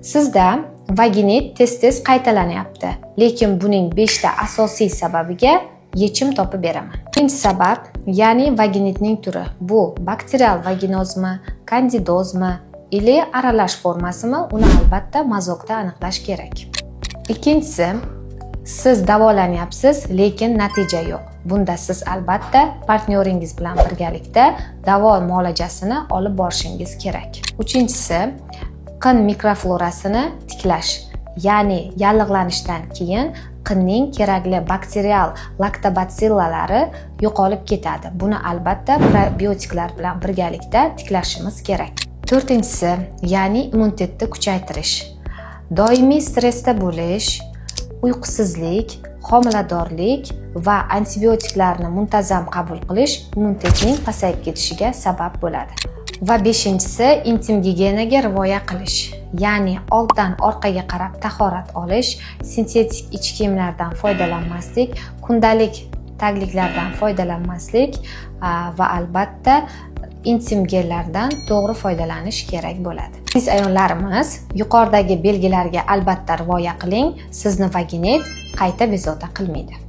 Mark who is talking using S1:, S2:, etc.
S1: Sizda vaginit tez-tez qaytalanyapti, lekin buning 5 ta asosiy sababiga yechim topib beraman. Birinchi sabab, ya'ni vaginitning turi. Bu bakterial vaginozmi, kandidozmi, ili aralash formasimi, uni albatta mazokda aniqlash kerak. Ikkinchisi, siz davolanyapsiz, lekin natija yo'q. Bunda siz albatta partnyoringiz bilan birgalikda davo muolajasini olib borishingiz kerak. Uchinchisi, qin mikroflorasini tiklash. Ya'ni yallig'lanishdan keyin qinning kerakli bakterial laktobacillalari yo'qolib ketadi. Buni albatta probiotiklar bilan birgalikda tiklashimiz kerak. To'rtinchisi, ya'ni immunitetni kuchaytirish. Doimiy stressda bo'lish, uyqusizlik, homiladorlik va antibiotiklarni muntazam qabul qilish immunitetning pasayib ketishiga sabab bo'ladi. Va beshinchisi, intim gigiyenaga rioya qilish. Ya'ni olddan orqaga qarab tahorat olish, sintetik ichki kiyimlardan foydalanmaslik, kundalik tagliklardan foydalanmaslik va albatta intim gellardan to'g'ri foydalanish kerak bo'ladi. Siz ayollarimiz yuqoridagi belgilarga albatta rioya qiling, sizni vaginit qayta bezovta qilmaydi.